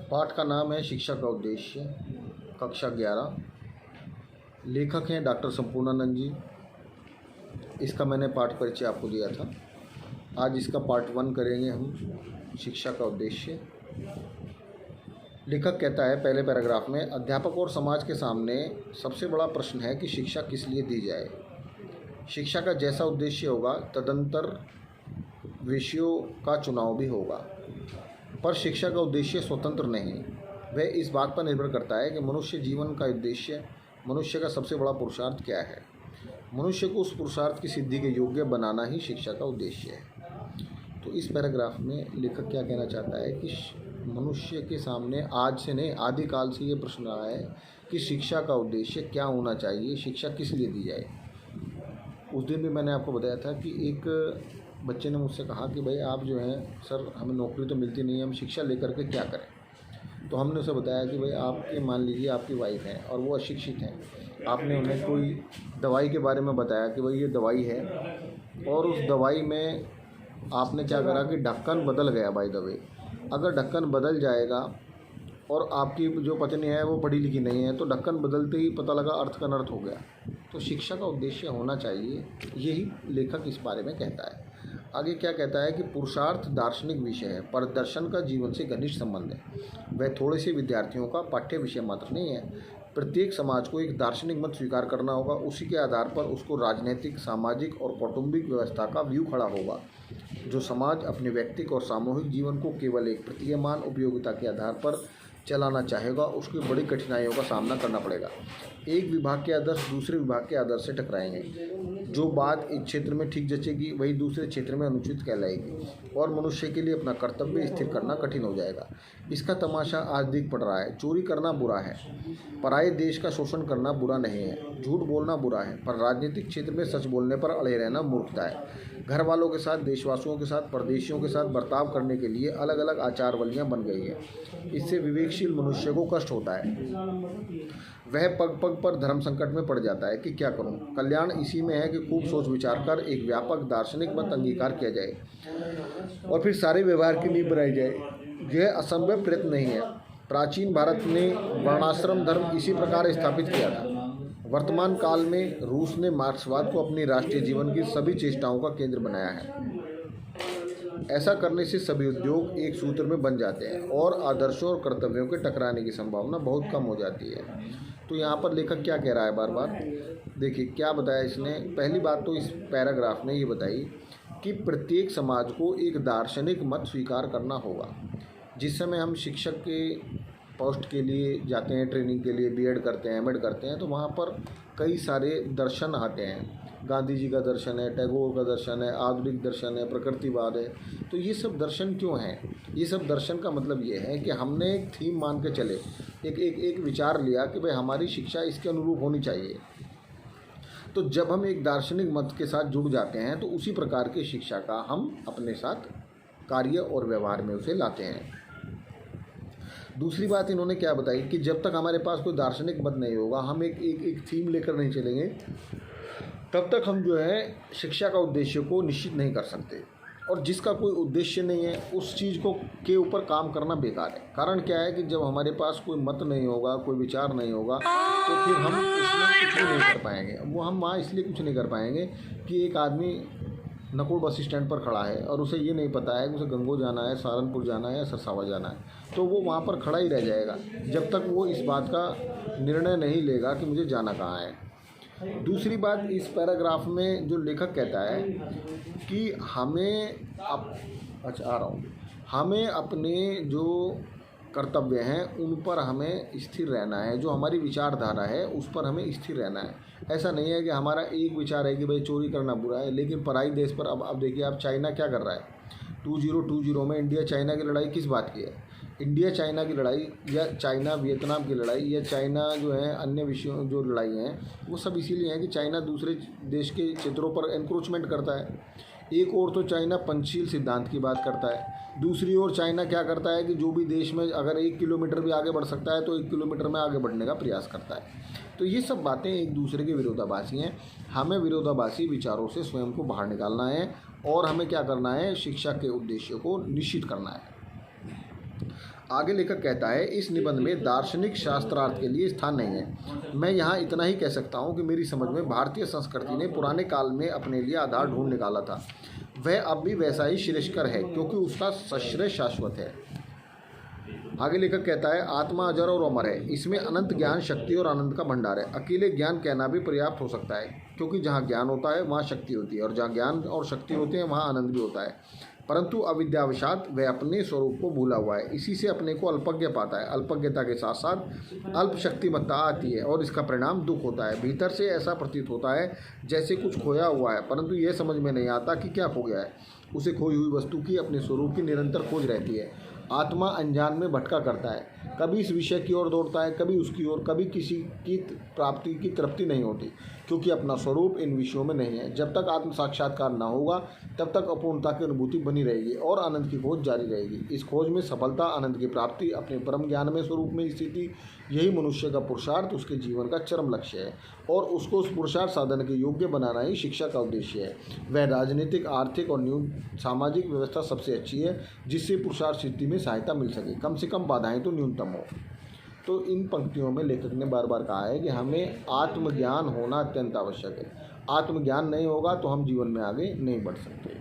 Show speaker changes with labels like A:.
A: पाठ का नाम है शिक्षा का उद्देश्य, कक्षा 11। लेखक हैं डॉक्टर संपूर्णानंद जी। इसका मैंने पाठ परिचय आपको दिया था। आज इसका पार्ट 1 करेंगे हम, शिक्षा का उद्देश्य। लेखक कहता है पहले पैराग्राफ में, अध्यापक और समाज के सामने सबसे बड़ा प्रश्न है कि शिक्षा किस लिए दी जाए। शिक्षा का जैसा उद्देश्य होगा तदंतर विषयों का चुनाव भी होगा, पर शिक्षा का उद्देश्य स्वतंत्र नहीं। वह इस बात पर निर्भर करता है कि मनुष्य जीवन का उद्देश्य, मनुष्य का सबसे बड़ा पुरुषार्थ क्या है। मनुष्य को उस पुरुषार्थ की सिद्धि के योग्य बनाना ही शिक्षा का उद्देश्य है। तो इस पैराग्राफ में लेखक क्या कहना चाहता है कि मनुष्य के सामने आज से नहीं, आदिकाल से ये प्रश्न रहा है कि शिक्षा का उद्देश्य क्या होना चाहिए, शिक्षा किस लिए दी जाए। उस दिन भी मैंने आपको बताया था कि एक बच्चे ने मुझसे कहा कि भाई आप जो हैं सर, हमें नौकरी तो मिलती नहीं है, हम शिक्षा लेकर के क्या करें। तो हमने उसे बताया कि भाई आपके, मान लीजिए आपकी वाइफ है और वो अशिक्षित हैं, आपने उन्हें कोई दवाई के बारे में बताया कि भाई ये दवाई है, और उस दवाई में आपने क्या करा कि ढक्कन बदल गया। बाय द वे, अगर ढक्कन बदल जाएगा और आपकी जो पत्नी है वो पढ़ी लिखी नहीं है, तो ढक्कन बदलते ही पता लगा अर्थ का अनर्थ हो गया। तो शिक्षा का उद्देश्य होना चाहिए, यही लेखक इस बारे में कहता है। आगे क्या कहता है कि पुरुषार्थ दार्शनिक विषय है, पर दर्शन का जीवन से घनिष्ठ संबंध है। वह थोड़े से विद्यार्थियों का पाठ्य विषय मात्र नहीं है। प्रत्येक समाज को एक दार्शनिक मत स्वीकार करना होगा। उसी के आधार पर उसको राजनीतिक, सामाजिक और कौटुंबिक व्यवस्था का व्यू खड़ा होगा। जो समाज अपने व्यक्तिगत और सामूहिक जीवन को केवल एक प्रतीयमान उपयोगिता के आधार पर चलाना चाहेगा, उसकी बड़ी कठिनाइयों का सामना करना पड़ेगा। एक विभाग के आदर्श दूसरे विभाग के आदर्श से टकराएंगे। जो बात एक क्षेत्र में ठीक जचेगी वही दूसरे क्षेत्र में अनुचित कहलाएगी, और मनुष्य के लिए अपना कर्तव्य स्थिर करना कठिन हो जाएगा। इसका तमाशा आज दिख पड़ रहा है। चोरी करना बुरा है, पराये देश का शोषण करना बुरा नहीं है। झूठ बोलना बुरा है, पर राजनीतिक क्षेत्र में सच बोलने पर अड़े रहना मूर्खता है। घर वालों के साथ, देशवासियों के साथ, परदेशियों के साथ बर्ताव करने के लिए अलग अलग आचारवलियाँ बन गई हैं। इससे विवेकशील मनुष्य को कष्ट होता है। वह पग पग पर धर्म संकट में पड़ जाता है कि क्या करूं। कल्याण इसी में है कि खूब सोच विचार कर एक व्यापक दार्शनिक मत अंगीकार किया जाए और फिर सारे व्यवहार की नींव बनाई जाए। यह असंभव प्रयत्न नहीं है। प्राचीन भारत ने वर्णाश्रम धर्म इसी प्रकार स्थापित किया था। वर्तमान काल में रूस ने मार्क्सवाद को अपनी राष्ट्रीय जीवन की सभी चेष्टाओं का केंद्र बनाया है। ऐसा करने से सभी उद्योग एक सूत्र में बन जाते हैं और आदर्शों और कर्तव्यों के टकराने की संभावना बहुत कम हो जाती है। तो यहाँ पर लेखक क्या कह रहा है, बार बार देखिए क्या बताया इसने। पहली बात तो इस पैराग्राफ ने ये बताई कि प्रत्येक समाज को एक दार्शनिक मत स्वीकार करना होगा। जिस समय हम शिक्षक के पोस्ट के लिए जाते हैं, ट्रेनिंग के लिए, बीएड करते हैं, एमएड करते हैं, तो वहाँ पर कई सारे दर्शन आते हैं। गांधी जी का दर्शन है, टैगोर का दर्शन है, आधुनिक दर्शन है, प्रकृतिवाद है। तो ये सब दर्शन क्यों हैं? ये सब दर्शन का मतलब ये है कि हमने एक थीम मान के चले, एक विचार लिया कि भाई हमारी शिक्षा इसके अनुरूप होनी चाहिए। तो जब हम एक दार्शनिक मत के साथ जुड़ जाते हैं तो उसी प्रकार की शिक्षा का हम अपने साथ कार्य और व्यवहार में उसे लाते हैं। दूसरी बात इन्होंने क्या बताई कि जब तक हमारे पास कोई दार्शनिक मत नहीं होगा, हम एक थीम लेकर नहीं चलेंगे, तब तक हम जो है शिक्षा का उद्देश्य को निश्चित नहीं कर सकते। और जिसका कोई उद्देश्य नहीं है उस चीज़ को के ऊपर काम करना बेकार है। कारण क्या है कि जब हमारे पास कोई मत नहीं होगा, कोई विचार नहीं होगा, तो फिर हम इसमें कुछ भी नहीं कर पाएंगे। वो हम वहाँ इसलिए कुछ नहीं कर पाएंगे कि एक आदमी नकुल बस स्टैंड पर खड़ा है और उसे ये नहीं पता है कि उसे गंगो जाना है, सहारनपुर जाना है या सरसावा जाना है, तो वो वहाँ पर खड़ा ही रह जाएगा जब तक वो इस बात का निर्णय नहीं लेगा कि मुझे जाना कहाँ है। दूसरी बात, इस पैराग्राफ में जो लेखक कहता है कि हमें अपने जो कर्तव्य हैं उन पर हमें स्थिर रहना है। जो हमारी विचारधारा है उस पर हमें स्थिर रहना है। ऐसा नहीं है कि हमारा एक विचार है कि भाई चोरी करना बुरा है, लेकिन पराई देश पर अब देखिए आप, चाइना क्या कर रहा है। 2020 में इंडिया चाइना की लड़ाई किस बात की है? इंडिया चाइना की लड़ाई या चाइना वियतनाम की लड़ाई या चाइना जो है अन्य विषयों जो लड़ाई हैं, वो सब इसीलिए हैं कि चाइना दूसरे देश के क्षेत्रों पर एनक्रोचमेंट करता है। एक और तो चाइना पंचशील सिद्धांत की बात करता है, दूसरी ओर चाइना क्या करता है कि जो भी देश में अगर 1 किलोमीटर भी आगे बढ़ सकता है तो 1 किलोमीटर में आगे बढ़ने का प्रयास करता है। तो ये सब बातें एक दूसरे के विरोधाभासी हैं। हमें विरोधाभासी विचारों से स्वयं को बाहर निकालना है और हमें क्या करना है, शिक्षा के उद्देश्य को निश्चित करना है। आगे लेखक कहता है, इस निबंध में दार्शनिक शास्त्रार्थ के लिए स्थान नहीं है। मैं यहाँ इतना ही कह सकता हूँ कि मेरी समझ में भारतीय संस्कृति ने पुराने काल में अपने लिए आधार ढूंढ निकाला था। वह अब भी वैसा ही श्रेष्ठकर है, क्योंकि उसका सश्रय शाश्वत है। आगे लेखक कहता है, आत्मा अजर और अमर है। इसमें अनंत ज्ञान, शक्ति और आनंद का भंडार है। अकेले ज्ञान कहना भी पर्याप्त हो सकता है, क्योंकि जहाँ ज्ञान होता है वहाँ शक्ति होती है, और जहाँ ज्ञान और शक्ति होते हैं वहाँ आनंद भी होता है। परंतु अविद्यावशात वह अपने स्वरूप को भूला हुआ है। इसी से अपने को अल्पज्ञ पाता है। अल्पज्ञता के साथ साथ अल्प शक्तिमत्ता आती है, और इसका परिणाम दुख होता है। भीतर से ऐसा प्रतीत होता है जैसे कुछ खोया हुआ है, परंतु यह समझ में नहीं आता कि क्या खो गया है। उसे खोई हुई वस्तु की अपने स्वरूप की निरंतर खोज रहती है। आत्मा अनजान में भटका करता है, कभी इस विषय की ओर दौड़ता है, कभी उसकी ओर, कभी किसी की प्राप्ति की तृप्ति नहीं होती, क्योंकि अपना स्वरूप इन विषयों में नहीं है। जब तक आत्म साक्षात्कार न होगा तब तक अपूर्णता की अनुभूति बनी रहेगी और आनंद की खोज जारी रहेगी। इस खोज में सफलता, आनंद की प्राप्ति, अपने परम ज्ञान में स्वरूप में स्थिति, यही मनुष्य का पुरुषार्थ, उसके जीवन का चरम लक्ष्य है, और उसको उस पुरुषार्थ साधन के योग्य बनाना ही शिक्षा का उद्देश्य है। वह राजनीतिक, आर्थिक और सामाजिक व्यवस्था सबसे अच्छी है, जिससे पुरुषार्थ सिद्धि में सहायता मिल सके, कम से कम बाधाएं तो न्यूनतम हो। तो इन पंक्तियों में लेखक ने बार बार कहा है कि हमें आत्मज्ञान होना अत्यंत आवश्यक है। आत्मज्ञान नहीं होगा तो हम जीवन में आगे नहीं बढ़ सकते।